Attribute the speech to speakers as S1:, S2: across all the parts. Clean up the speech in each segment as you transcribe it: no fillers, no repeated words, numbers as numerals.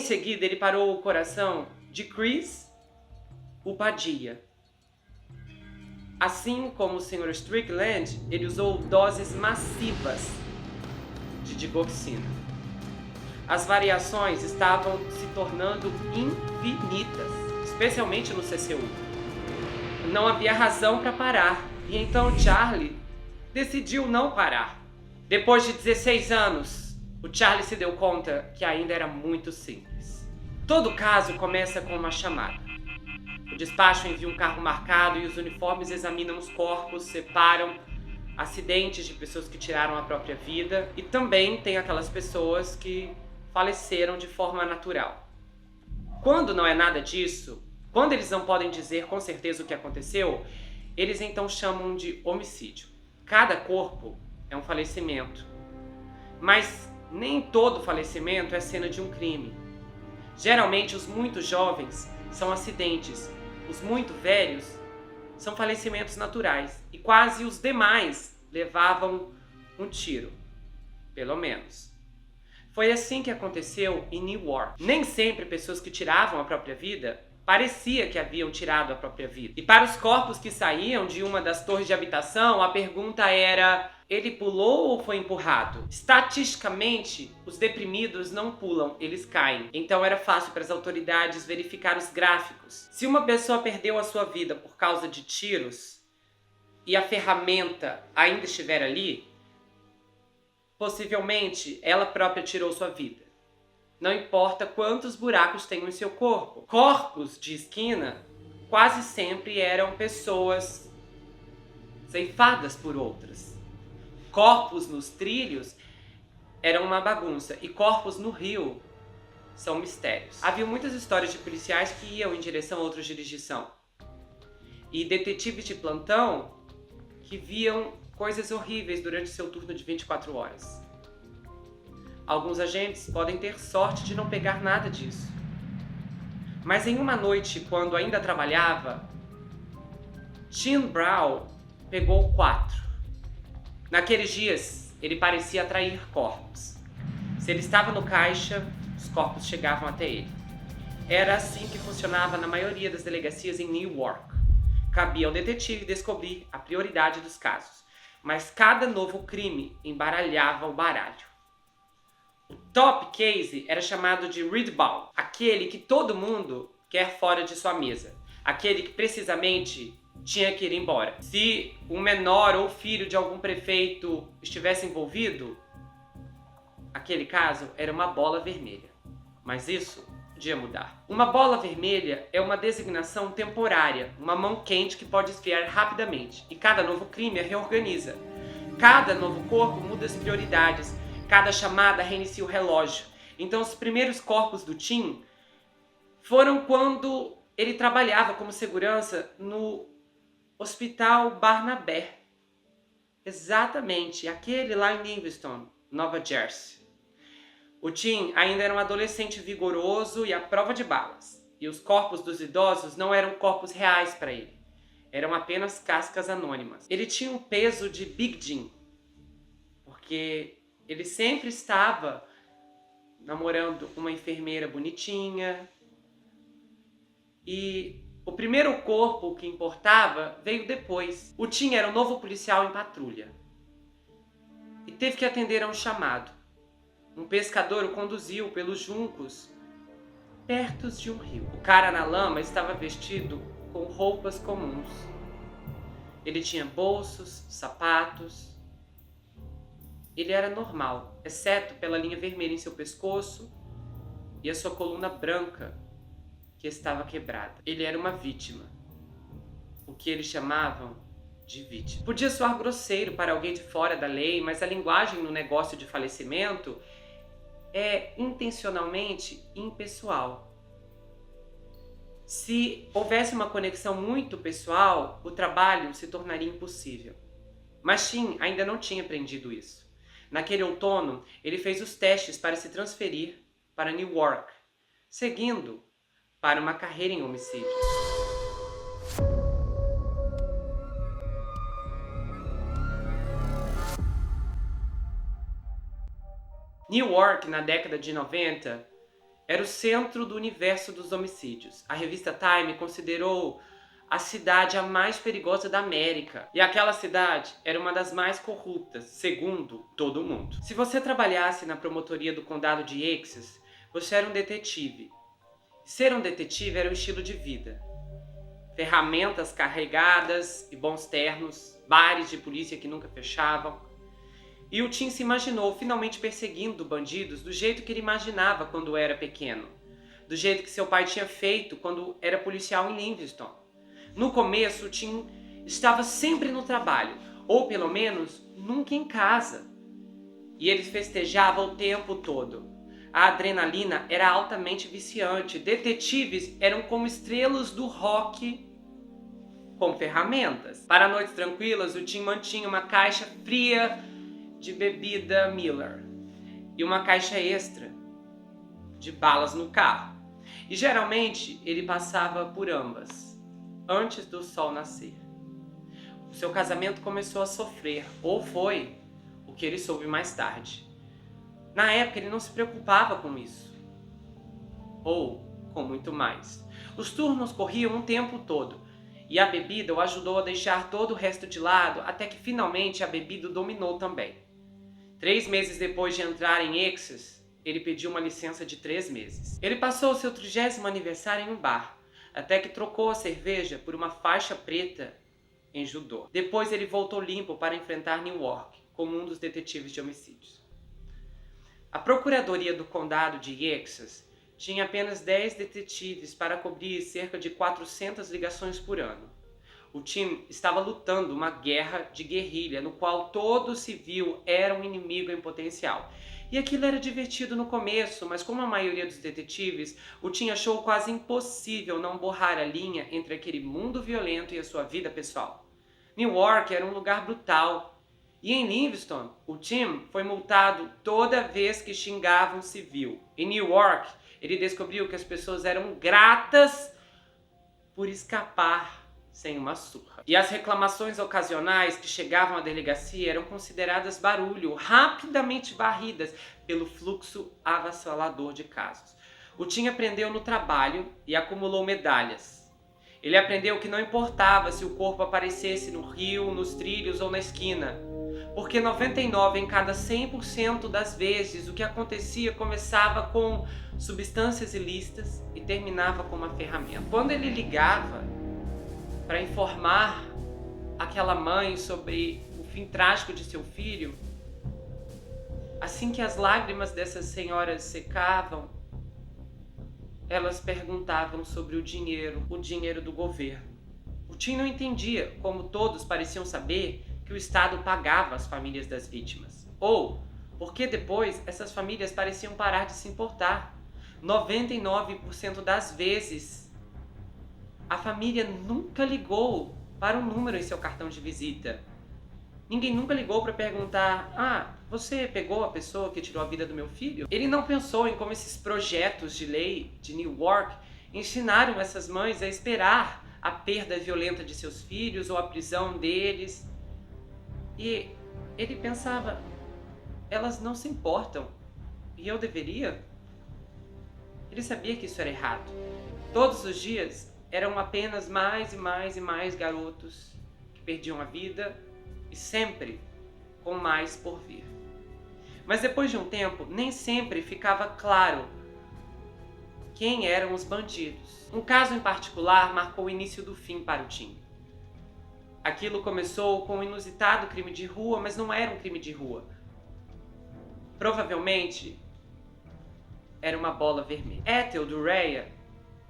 S1: seguida, ele parou o coração de Chris Upadhyaya. Assim como o Sr. Strickland, ele usou doses massivas de digoxina. As variações estavam se tornando infinitas, especialmente no CC1. Não havia razão para parar, e então Charlie decidiu não parar. Depois de 16 anos, o Charlie se deu conta que ainda era muito simples. Todo caso começa com uma chamada. O despacho envia um carro marcado e os uniformes examinam os corpos, separam acidentes de pessoas que tiraram a própria vida e também tem aquelas pessoas que faleceram de forma natural. Quando não é nada disso, quando eles não podem dizer com certeza o que aconteceu, eles então chamam de homicídio. Cada corpo é um falecimento, mas nem todo falecimento é cena de um crime. Geralmente os muito jovens são acidentes, os muito velhos são falecimentos naturais e quase os demais levavam um tiro, pelo menos. Foi assim que aconteceu em Newark. Nem sempre pessoas que tiravam a própria vida parecia que haviam tirado a própria vida. E para os corpos que saíam de uma das torres de habitação, a pergunta era: ele pulou ou foi empurrado? Estatisticamente, os deprimidos não pulam, eles caem. Então era fácil para as autoridades verificar os gráficos. Se uma pessoa perdeu a sua vida por causa de tiros e a ferramenta ainda estiver ali, possivelmente ela própria tirou sua vida. Não importa quantos buracos tenham em seu corpo. Corpos de esquina quase sempre eram pessoas ceifadas por outras. Corpos nos trilhos eram uma bagunça e corpos no rio são mistérios. Havia muitas histórias de policiais que iam em direção a outra jurisdição e detetives de plantão que viam coisas horríveis durante seu turno de 24 horas. Alguns agentes podem ter sorte de não pegar nada disso. Mas em uma noite, quando ainda trabalhava, Tim Brown pegou 4. Naqueles dias, ele parecia atrair corpos. Se ele estava no caixa, os corpos chegavam até ele. Era assim que funcionava na maioria das delegacias em Newark. Cabia ao detetive descobrir a prioridade dos casos, mas cada novo crime embaralhava o baralho. O top case era chamado de readball, aquele que todo mundo quer fora de sua mesa, aquele que precisamente tinha que ir embora. Se um menor ou filho de algum prefeito estivesse envolvido, aquele caso era uma bola vermelha. Mas isso podia mudar. Uma bola vermelha é uma designação temporária, uma mão quente que pode esfriar rapidamente, e cada novo crime a reorganiza. Cada novo corpo muda as prioridades, cada chamada reinicia o relógio. Então os primeiros corpos do Tim foram quando ele trabalhava como segurança no Hospital Barnabé. Exatamente, aquele lá em Livingston, Nova Jersey. O Tim ainda era um adolescente vigoroso e à prova de balas. E os corpos dos idosos não eram corpos reais para ele. Eram apenas cascas anônimas. Ele tinha um peso de Big Jim, porque ele sempre estava namorando uma enfermeira bonitinha. E o primeiro corpo que importava veio depois. O Tim era um novo policial em patrulha. E teve que atender a um chamado. Um pescador o conduziu pelos juncos, perto de um rio. O cara na lama estava vestido com roupas comuns. Ele tinha bolsos, sapatos. Ele era normal, exceto pela linha vermelha em seu pescoço e a sua coluna branca, que estava quebrada. Ele era uma vítima, o que eles chamavam de vítima. Podia soar grosseiro para alguém de fora da lei, mas a linguagem no negócio de falecimento é intencionalmente impessoal. Se houvesse uma conexão muito pessoal, o trabalho se tornaria impossível. Mas Tim ainda não tinha aprendido isso. Naquele outono, ele fez os testes para se transferir para Newark, seguindo para uma carreira em homicídios. Newark, na década de 90, Era o centro do universo dos homicídios. A revista Time considerou a cidade a mais perigosa da América. E aquela cidade era uma das mais corruptas, segundo todo mundo. Se você trabalhasse na promotoria do condado de Essex, você era um detetive. Ser um detetive era um estilo de vida. Ferramentas carregadas e bons ternos, bares de polícia que nunca fechavam. E o Tim se imaginou finalmente perseguindo bandidos do jeito que ele imaginava quando era pequeno. Do jeito que seu pai tinha feito quando era policial em Livingston. No começo, o Tim estava sempre no trabalho, ou pelo menos nunca em casa. E ele festejava o tempo todo. A adrenalina era altamente viciante. Detetives eram como estrelas do rock com ferramentas. Para noites tranquilas, o Tim mantinha uma caixa fria de bebida Miller e uma caixa extra de balas no carro. E geralmente ele passava por ambas antes do sol nascer. O seu casamento começou a sofrer, ou foi o que ele soube mais tarde. Na época ele não se preocupava com isso, ou com muito mais. Os turnos corriam o tempo todo, e a bebida o ajudou a deixar todo o resto de lado, até que finalmente a bebida o dominou também. 3 meses depois de entrar em Essex, ele pediu uma licença de 3 meses. Ele passou o seu 30º aniversário em um bar, até que trocou a cerveja por uma faixa preta em judô. Depois ele voltou limpo para enfrentar Newark, como um dos detetives de homicídios. A Procuradoria do Condado de Essex tinha apenas 10 detetives para cobrir cerca de 400 ligações por ano. O Tim estava lutando uma guerra de guerrilha, no qual todo civil era um inimigo em potencial. E aquilo era divertido no começo, mas como a maioria dos detetives, o Tim achou quase impossível não borrar a linha entre aquele mundo violento e a sua vida pessoal. Newark era um lugar brutal. E em Livingston, o Tim foi multado toda vez que xingava um civil. Em Newark, ele descobriu que as pessoas eram gratas por escapar sem uma surra. E as reclamações ocasionais que chegavam à delegacia eram consideradas barulho, rapidamente varridas pelo fluxo avassalador de casos. O Tim aprendeu no trabalho e acumulou medalhas. Ele aprendeu que não importava se o corpo aparecesse no rio, nos trilhos ou na esquina, porque 99 em cada 100% das vezes o que acontecia começava com substâncias ilícitas e terminava com uma ferramenta. Quando ele ligava para informar aquela mãe sobre o fim trágico de seu filho, assim que as lágrimas dessas senhoras secavam, elas perguntavam sobre o dinheiro do governo. O Tim não entendia como todos pareciam saber que o Estado pagava as famílias das vítimas. Ou porque depois essas famílias pareciam parar de se importar. 99% das vezes, a família nunca ligou para um número em seu cartão de visita. Ninguém nunca ligou para perguntar: você pegou a pessoa que tirou a vida do meu filho? Ele não pensou em como esses projetos de lei de Newark ensinaram essas mães a esperar a perda violenta de seus filhos ou a prisão deles. E ele pensava: elas não se importam. E eu deveria? Ele sabia que isso era errado. Todos os dias eram apenas mais e mais e mais garotos que perdiam a vida e sempre com mais por vir. Mas depois de um tempo, nem sempre ficava claro quem eram os bandidos. Um caso em particular marcou o início do fim para o Tim. Aquilo começou com um inusitado crime de rua, mas não era um crime de rua. Provavelmente era uma bola vermelha. Ethel Duryea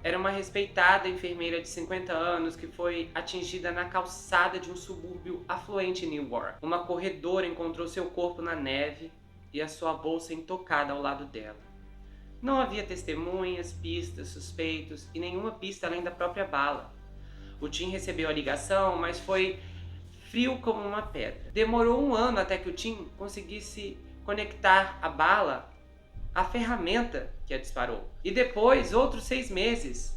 S1: era uma respeitada enfermeira de 50 anos que foi atingida na calçada de um subúrbio afluente em Newark. Uma corredora encontrou seu corpo na neve e a sua bolsa intocada ao lado dela. Não havia testemunhas, pistas, suspeitos e nenhuma pista além da própria bala. O Tim recebeu a ligação, mas foi frio como uma pedra. Demorou 1 ano até que o Tim conseguisse conectar a bala à ferramenta que a disparou. E depois, outros 6 meses,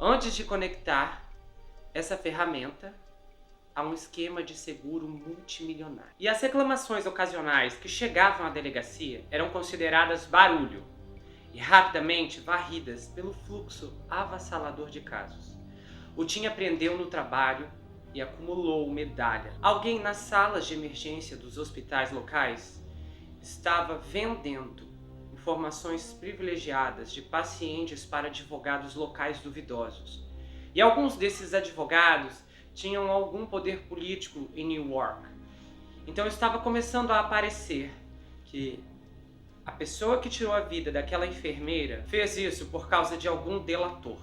S1: antes de conectar essa ferramenta a um esquema de seguro multimilionário. E as reclamações ocasionais que chegavam à delegacia eram consideradas barulho. e rapidamente varridas pelo fluxo avassalador de casos. O Tim aprendeu no trabalho e acumulou medalha. Alguém nas salas de emergência dos hospitais locais estava vendendo informações privilegiadas de pacientes para advogados locais duvidosos. E alguns desses advogados tinham algum poder político em New York. Então estava começando a aparecer que a pessoa que tirou a vida daquela enfermeira fez isso por causa de algum delator.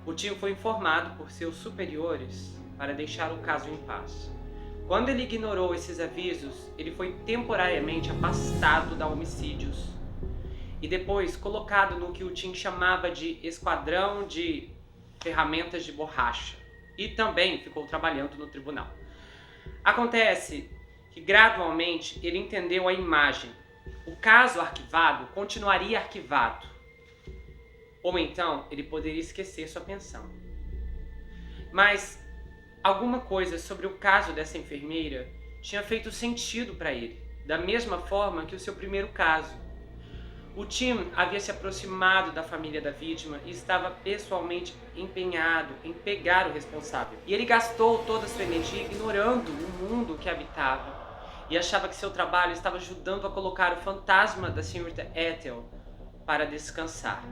S1: O Tim foi informado por seus superiores para deixar o caso em paz. Quando ele ignorou esses avisos, ele foi temporariamente afastado da homicídios e depois colocado no que o Tim chamava de esquadrão de ferramentas de borracha e também ficou trabalhando no tribunal. Acontece que gradualmente ele entendeu a imagem. O caso arquivado continuaria arquivado, ou então ele poderia esquecer sua pensão. Mas alguma coisa sobre o caso dessa enfermeira tinha feito sentido para ele, da mesma forma que o seu primeiro caso. O Tim havia se aproximado da família da vítima e estava pessoalmente empenhado em pegar o responsável. E ele gastou toda a sua energia ignorando o mundo que habitava e achava que seu trabalho estava ajudando a colocar o fantasma da senhorita Ethel para descansar.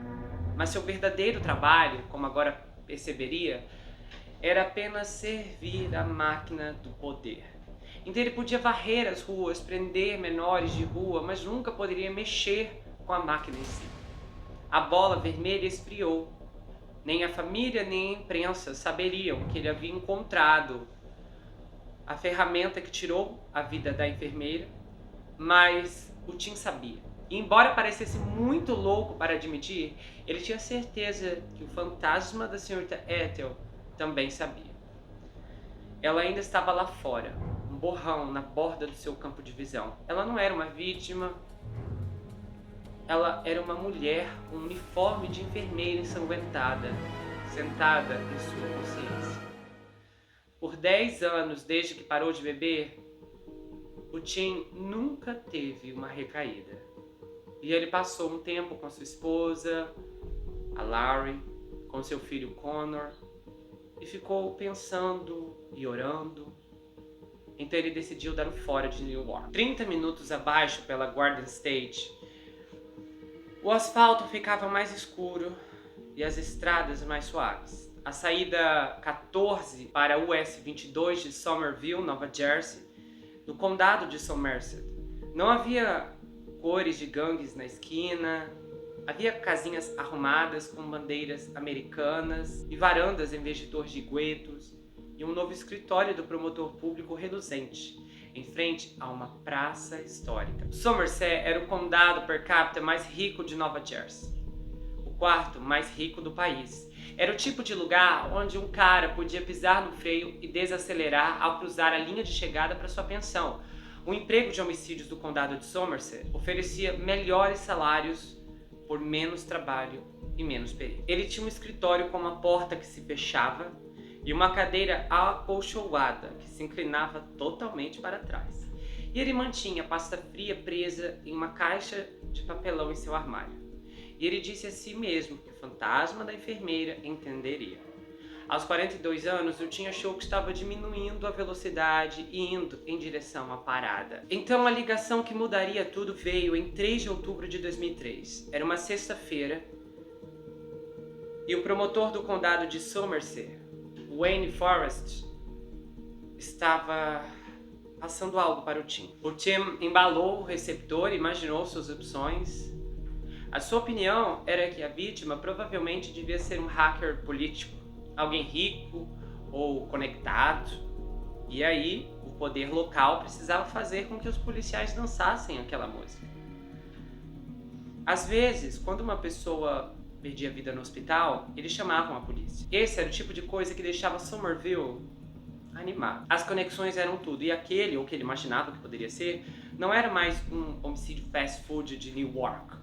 S1: Mas seu verdadeiro trabalho, como agora perceberia, era apenas servir a máquina do poder. Então ele podia varrer as ruas, prender menores de rua, mas nunca poderia mexer com a máquina em si. A bola vermelha esfriou. Nem a família nem a imprensa saberiam que ele havia encontrado a ferramenta que tirou a vida da enfermeira, mas o Tim sabia. E embora parecesse muito louco para admitir, ele tinha certeza que o fantasma da senhorita Ethel também sabia. Ela ainda estava lá fora, um borrão na borda do seu campo de visão. Ela não era uma vítima, ela era uma mulher com um uniforme de enfermeira ensanguentada, sentada em sua consciência. Por 10 anos, desde que parou de beber, o Tim nunca teve uma recaída. E ele passou um tempo com sua esposa, a Larry, com seu filho Connor, e ficou pensando e orando. Então ele decidiu dar o fora de New York. 30 minutos abaixo, pela Garden State, o asfalto ficava mais escuro e as estradas mais suaves. A saída 14 para a US 22 de Somerville, Nova Jersey, no condado de Somerset. Não havia cores de gangues na esquina, havia casinhas arrumadas com bandeiras americanas e varandas em vez de torres de guetos, e um novo escritório do promotor público reluzente, em frente a uma praça histórica. Somerset era o condado per capita mais rico de Nova Jersey, o quarto mais rico do país. Era o tipo de lugar onde um cara podia pisar no freio e desacelerar ao cruzar a linha de chegada para sua pensão. O emprego de homicídios do condado de Somerset oferecia melhores salários por menos trabalho e menos perigo. Ele tinha um escritório com uma porta que se fechava e uma cadeira acolchoada que se inclinava totalmente para trás. E ele mantinha a pasta fria presa em uma caixa de papelão em seu armário. E ele disse a si mesmo que o fantasma da enfermeira entenderia. Aos 42 anos, o Tim achou que estava diminuindo a velocidade e indo em direção à parada. Então a ligação que mudaria tudo veio em 3 de outubro de 2003. Era uma sexta-feira e o promotor do condado de Somerset, Wayne Forrest, estava passando algo para o Tim. O Tim embalou o receptor e imaginou suas opções. A sua opinião era que a vítima provavelmente devia ser um hacker político, alguém rico ou conectado. E aí, o poder local precisava fazer com que os policiais dançassem aquela música. Às vezes, quando uma pessoa perdia a vida no hospital, eles chamavam a polícia. Esse era o tipo de coisa que deixava Somerville animado. As conexões eram tudo, e aquele, ou que ele imaginava que poderia ser, não era mais um homicídio fast food de New York,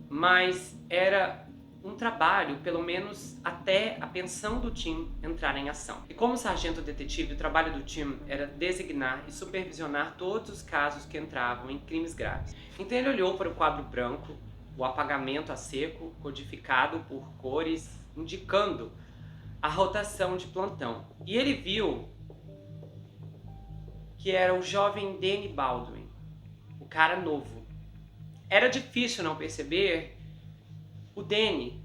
S1: mas era um trabalho, pelo menos até a pensão do Tim entrar em ação. E como sargento detetive, o trabalho do Tim era designar e supervisionar todos os casos que entravam em crimes graves. Então ele olhou para o quadro branco o apagamento a seco, codificado por cores, indicando a rotação de plantão. E ele viu que era o jovem Danny Baldwin, o cara novo. Era difícil não perceber o Danny,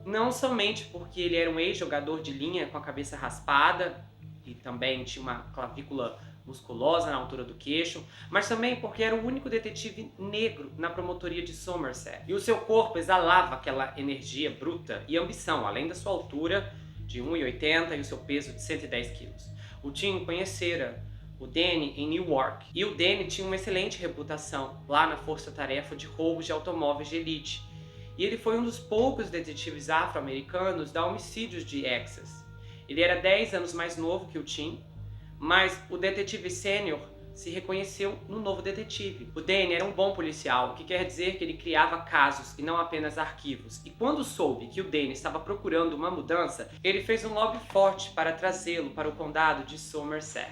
S1: não somente porque ele era um ex-jogador de linha com a cabeça raspada e também tinha uma clavícula musculosa na altura do queixo, mas também porque era o único detetive negro na promotoria de Somerset. E o seu corpo exalava aquela energia bruta e ambição, além da sua altura de 1,80 e o seu peso de 110 quilos. O Tim conhecera o Danny em Newark, e o Danny tinha uma excelente reputação lá na força-tarefa de roubos de automóveis de elite. E ele foi um dos poucos detetives afro-americanos da homicídios de Essex. Ele era 10 anos mais novo que o Tim, mas o detetive sênior se reconheceu no novo detetive. O Danny era um bom policial, o que quer dizer que ele criava casos e não apenas arquivos. E quando soube que o Danny estava procurando uma mudança, ele fez um lobby forte para trazê-lo para o condado de Somerset.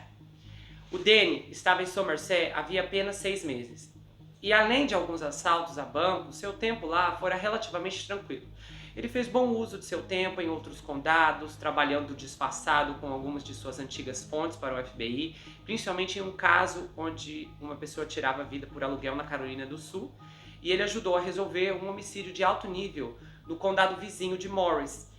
S1: O Danny estava em Somerset havia apenas 6 meses. E além de alguns assaltos a bancos, seu tempo lá fora relativamente tranquilo. Ele fez bom uso de seu tempo em outros condados, trabalhando disfarçado com algumas de suas antigas fontes para o FBI, principalmente em um caso onde uma pessoa tirava a vida por aluguel na Carolina do Sul, e ele ajudou a resolver um homicídio de alto nível no condado vizinho de Morris,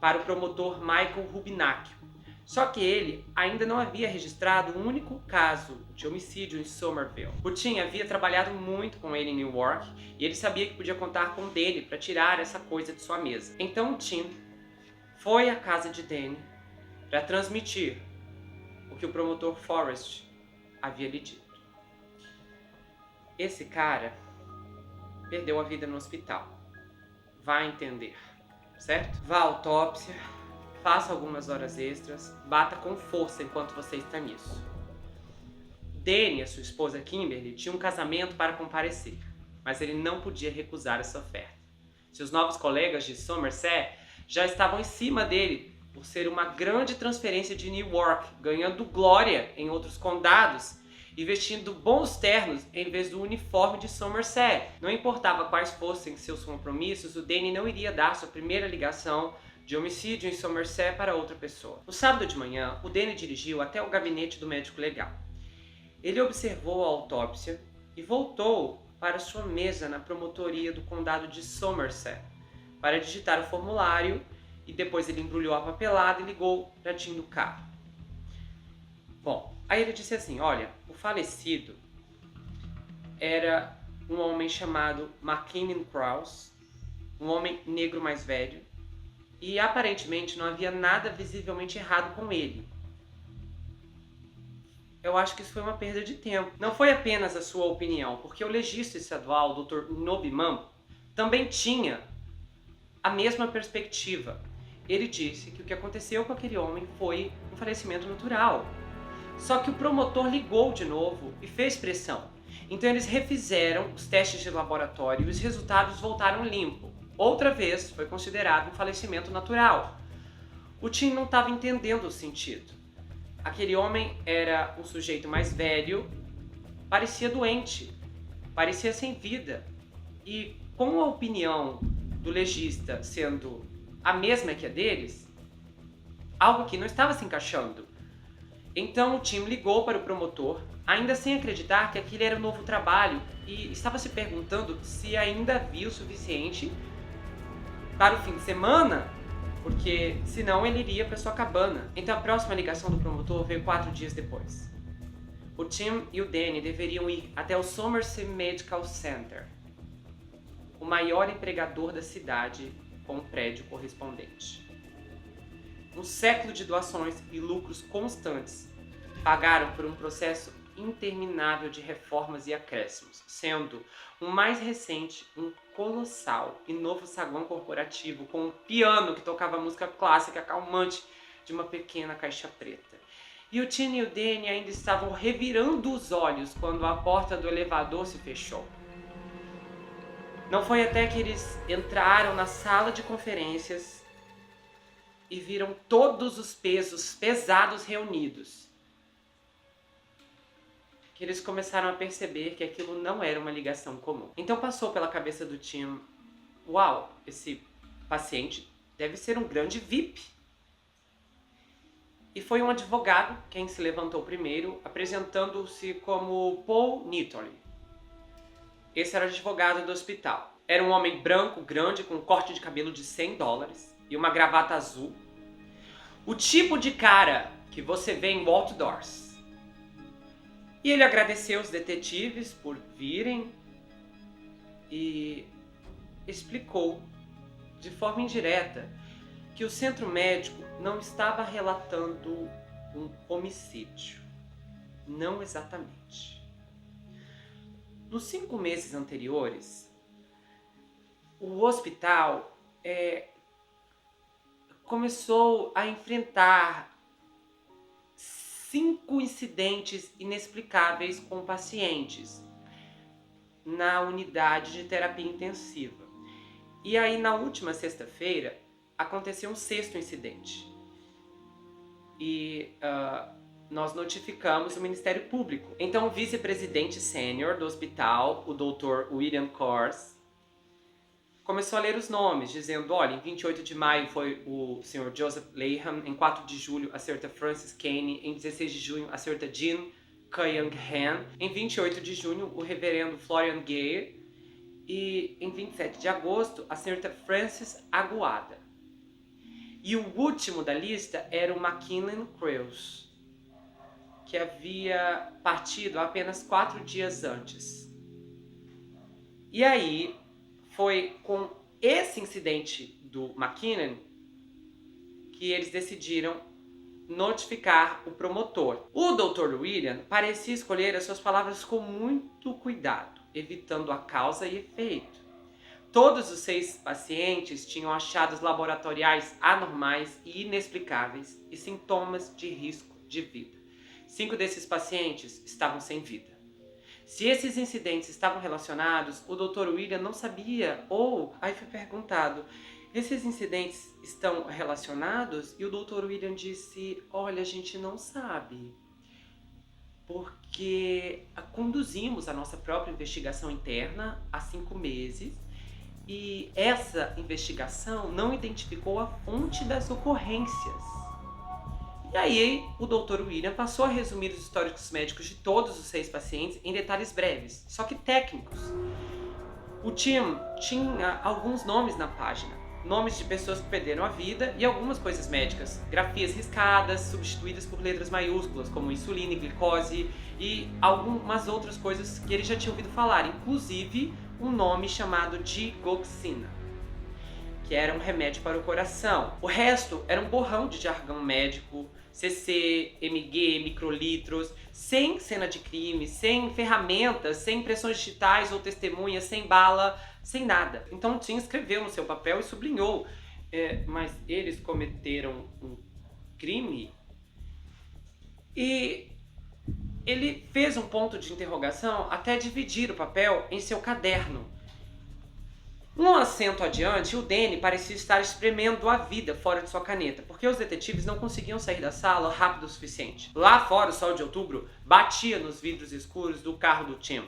S1: para o promotor Michael Rubinac. Só que ele ainda não havia registrado um único caso de homicídio em Somerville. O Tim havia trabalhado muito com ele em Newark e ele sabia que podia contar com Danny para tirar essa coisa de sua mesa. Então o Tim foi à casa de Danny para transmitir o que o promotor Forrest havia lhe dito. Esse cara perdeu a vida no hospital. Vai entender, certo? Vá à autópsia. Faça algumas horas extras, bata com força enquanto você está nisso. Danny, a sua esposa Kimberly, tinha um casamento para comparecer, mas ele não podia recusar essa oferta. Seus novos colegas de Somerset já estavam em cima dele por ser uma grande transferência de Newark, ganhando glória em outros condados e vestindo bons ternos em vez do uniforme de Somerset. Não importava quais fossem seus compromissos, o Danny não iria dar sua primeira ligação de homicídio em Somerset para outra pessoa. No sábado de manhã, o Danny dirigiu até o gabinete do médico legal. Ele observou a autópsia e voltou para sua mesa na promotoria do condado de Somerset para digitar o formulário, e depois ele embrulhou a papelada e ligou para Tim do carro. Bom, aí ele disse assim: olha, o falecido era um homem chamado McKinnon Krause, um homem negro mais velho, e aparentemente não havia nada visivelmente errado com ele. Eu acho que isso foi uma perda de tempo. Não foi apenas a sua opinião, porque o legista estadual, o Dr. Nobimam, também tinha a mesma perspectiva. Ele disse que o que aconteceu com aquele homem foi um falecimento natural. Só que o promotor ligou de novo e fez pressão. Então eles refizeram os testes de laboratório e os resultados voltaram limpo. Outra vez foi considerado um falecimento natural. O Tim não estava entendendo o sentido. Aquele homem era um sujeito mais velho, parecia doente, parecia sem vida. E com a opinião do legista sendo a mesma que a deles, algo aqui não estava se encaixando. Então o Tim ligou para o promotor, ainda sem acreditar que aquele era um novo trabalho, e estava se perguntando se ainda havia o suficiente para o fim de semana, porque senão ele iria para sua cabana. Então a próxima ligação do promotor veio 4 dias depois. O Tim e o Danny deveriam ir até o Somerset Medical Center, o maior empregador da cidade, com um prédio correspondente. Um século de doações e lucros constantes pagaram por um processo interminável de reformas e acréscimos, sendo o mais recente um colossal e novo saguão corporativo com um piano que tocava música clássica calmante de uma pequena caixa preta. E o Tim e o Danny ainda estavam revirando os olhos quando a porta do elevador se fechou. Não foi até que eles entraram na sala de conferências e viram todos os pesos pesados reunidos que eles começaram a perceber que aquilo não era uma ligação comum. Então passou pela cabeça do Tim, uau, esse paciente deve ser um grande VIP. E foi um advogado quem se levantou primeiro, apresentando-se como Paul Nittoli. Esse era o advogado do hospital. Era um homem branco, grande, com um corte de cabelo de $100 e uma gravata azul. O tipo de cara que você vê em outdoors. E ele agradeceu os detetives por virem e explicou de forma indireta que o centro médico não estava relatando um homicídio. Não exatamente. Nos 5 meses anteriores, o hospital começou a enfrentar 5 incidentes inexplicáveis com pacientes na unidade de terapia intensiva. E aí, na última sexta-feira, aconteceu um 6º incidente. E nós notificamos o Ministério Público. Então, o vice-presidente sênior do hospital, o Dr. William Kors, começou a ler os nomes, dizendo, olha, em 28 de maio foi o Sr. Joseph Laham, em 4 de julho a Sra. Frances Kane, em 16 de junho a Sra. Jean Cunningham, em 28 de junho o reverendo Florian Gay e em 27 de agosto a Sra. Frances Aguada. E o último da lista era o McKinley Crews, que havia partido apenas 4 dias antes. E aí, foi com esse incidente do McKinnon que eles decidiram notificar o promotor. O Dr. William parecia escolher as suas palavras com muito cuidado, evitando a causa e efeito. Todos os 6 pacientes tinham achados laboratoriais anormais e inexplicáveis e sintomas de risco de vida. 5 desses pacientes estavam sem vida. Se esses incidentes estavam relacionados, o Dr. William não sabia, ou aí foi perguntado, esses incidentes estão relacionados? E o Dr. William disse, olha, a gente não sabe, porque conduzimos a nossa própria investigação interna há 5 meses e essa investigação não identificou a fonte das ocorrências. E aí, o Dr. William passou a resumir os históricos médicos de todos os 6 pacientes em detalhes breves, só que técnicos. O Tim tinha alguns nomes na página, nomes de pessoas que perderam a vida e algumas coisas médicas, grafias riscadas, substituídas por letras maiúsculas, como insulina e glicose, e algumas outras coisas que ele já tinha ouvido falar, inclusive um nome chamado digoxina, que era um remédio para o coração. O resto era um borrão de jargão médico, CC, MG, microlitros, sem cena de crime, sem ferramentas, sem impressões digitais ou testemunhas, sem bala, sem nada. Então o Tim escreveu no seu papel e sublinhou, mas eles cometeram um crime? E ele fez um ponto de interrogação até dividir o papel em seu caderno. Um acento adiante, o Danny parecia estar espremendo a vida fora de sua caneta, porque os detetives não conseguiam sair da sala rápido o suficiente. Lá fora, o sol de outubro batia nos vidros escuros do carro do Tim.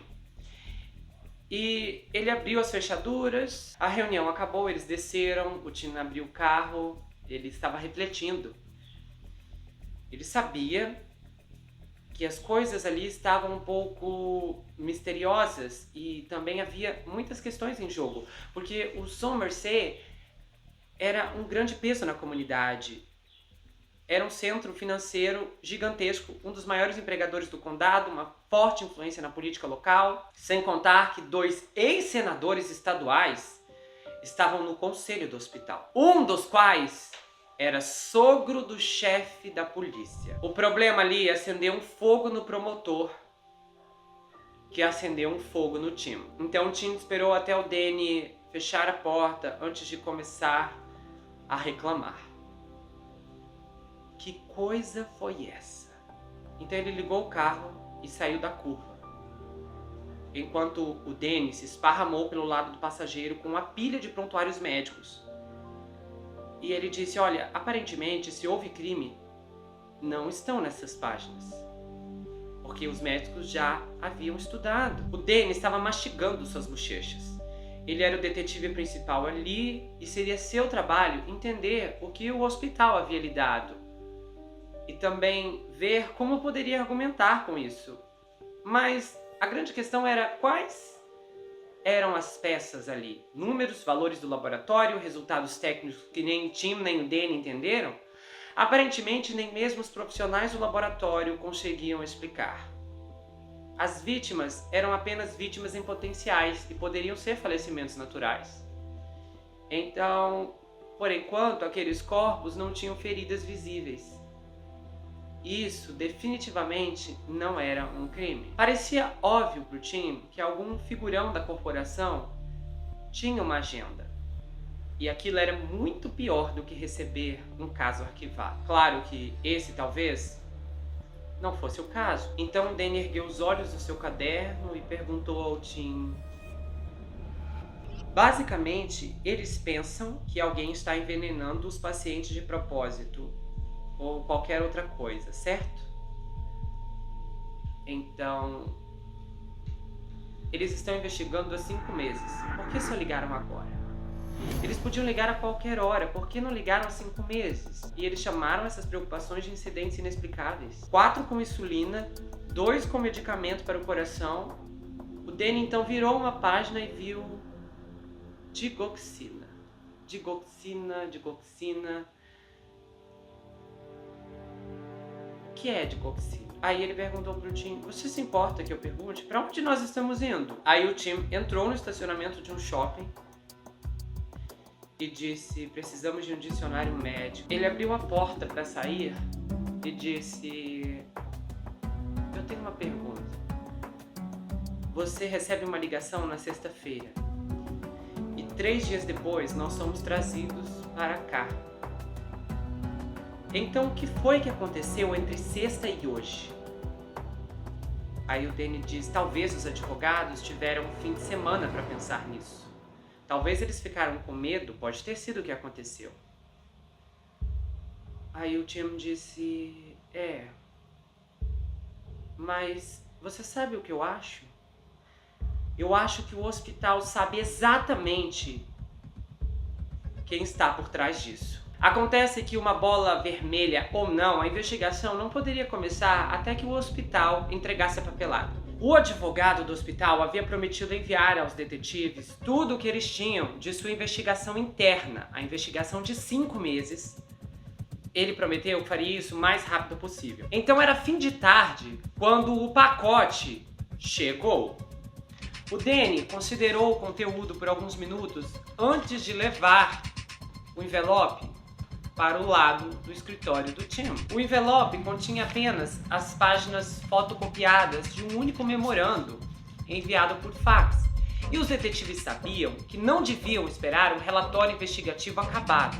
S1: E ele abriu as fechaduras, a reunião acabou, eles desceram, o Tim abriu o carro, ele estava refletindo. Ele sabia que as coisas ali estavam um pouco misteriosas e também havia muitas questões em jogo, porque o Somerset era um grande peso na comunidade. Era um centro financeiro gigantesco, um dos maiores empregadores do condado, uma forte influência na política local, sem contar que 2 ex-senadores estaduais estavam no conselho do hospital, um dos quais era sogro do chefe da polícia. O problema ali é acender um fogo no promotor, que acendeu um fogo no Tim. Então o Tim esperou até o Danny fechar a porta antes de começar a reclamar. Que coisa foi essa? Então ele ligou o carro e saiu da curva, enquanto o Danny se esparramou pelo lado do passageiro com uma pilha de prontuários médicos. E ele disse, olha, aparentemente, se houve crime, não estão nessas páginas. porque os médicos já haviam estudado. O Danny estava mastigando suas bochechas. Ele era o detetive principal ali e seria seu trabalho entender o que o hospital havia lhe dado e também ver como poderia argumentar com isso. Mas a grande questão era quais eram as peças ali. Números, valores do laboratório, resultados técnicos que nem o Tim nem o Danny entenderam? Aparentemente, nem mesmo os profissionais do laboratório conseguiam explicar. As vítimas eram apenas vítimas em potenciais e poderiam ser falecimentos naturais. Então, por enquanto, aqueles corpos não tinham feridas visíveis. Isso definitivamente não era um crime. Parecia óbvio para o Tim que algum figurão da corporação tinha uma agenda. E aquilo era muito pior do que receber um caso arquivado. Claro que esse talvez não fosse o caso. Então Danny ergueu os olhos do seu caderno e perguntou ao Tim: basicamente, eles pensam que alguém está envenenando os pacientes de propósito ou qualquer outra coisa, certo? Então, eles estão investigando há 5 meses. Por que só ligaram agora? Eles podiam ligar a qualquer hora, por que não ligaram há 5 meses? E eles chamaram essas preocupações de incidentes inexplicáveis. 4 com insulina, 2 com medicamento para o coração. O Danny então virou uma página e viu digoxina. Digoxina. O que é digoxina? Aí ele perguntou pro Tim: você se importa que eu pergunte? Pra onde nós estamos indo? Aí o Tim entrou no estacionamento de um shopping e disse: precisamos de um dicionário médico. Ele abriu a porta para sair e disse: eu tenho uma pergunta. Você recebe uma ligação na sexta-feira e 3 dias depois nós somos trazidos para cá. Então o que foi que aconteceu entre sexta e hoje? Aí o Danny diz: talvez os advogados tiveram um fim de semana para pensar nisso. Talvez eles ficaram com medo, pode ter sido o que aconteceu. Aí o Tim disse: mas você sabe o que eu acho? Eu acho que o hospital sabe exatamente quem está por trás disso. Acontece que uma bola vermelha ou não, a investigação não poderia começar até que o hospital entregasse a papelada. O advogado do hospital havia prometido enviar aos detetives tudo o que eles tinham de sua investigação interna, a investigação de 5 meses. Ele prometeu que faria isso o mais rápido possível. Então era fim de tarde quando o pacote chegou. O Danny considerou o conteúdo por alguns minutos antes de levar o envelope para o lado do escritório do Tim. O envelope continha apenas as páginas fotocopiadas de um único memorando enviado por fax. E os detetives sabiam que não deviam esperar um relatório investigativo acabado,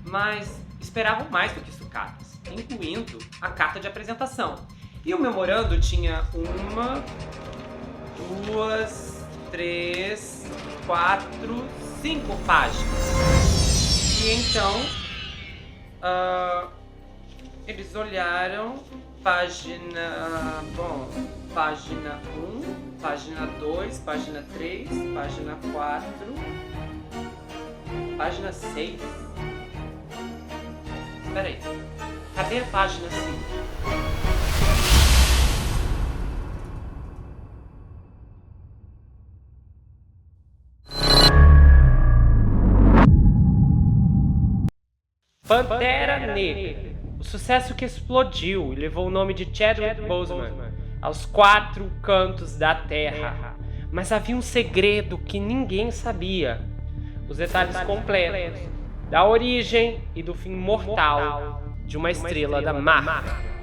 S1: mas esperavam mais do que sucatas, incluindo a carta de apresentação. E o memorando tinha 1, 2, 3, 4, 5 páginas. E então eles olharam página 1, página 2, página 3, página 4, página 6. Espera aí, cadê a página 5? Pantera Negra, o sucesso que explodiu e levou o nome de Chadwick Boseman aos 4 cantos da Terra. Mas havia um segredo que ninguém sabia: os detalhes completos da origem e do fim mortal de uma estrela da Marvel.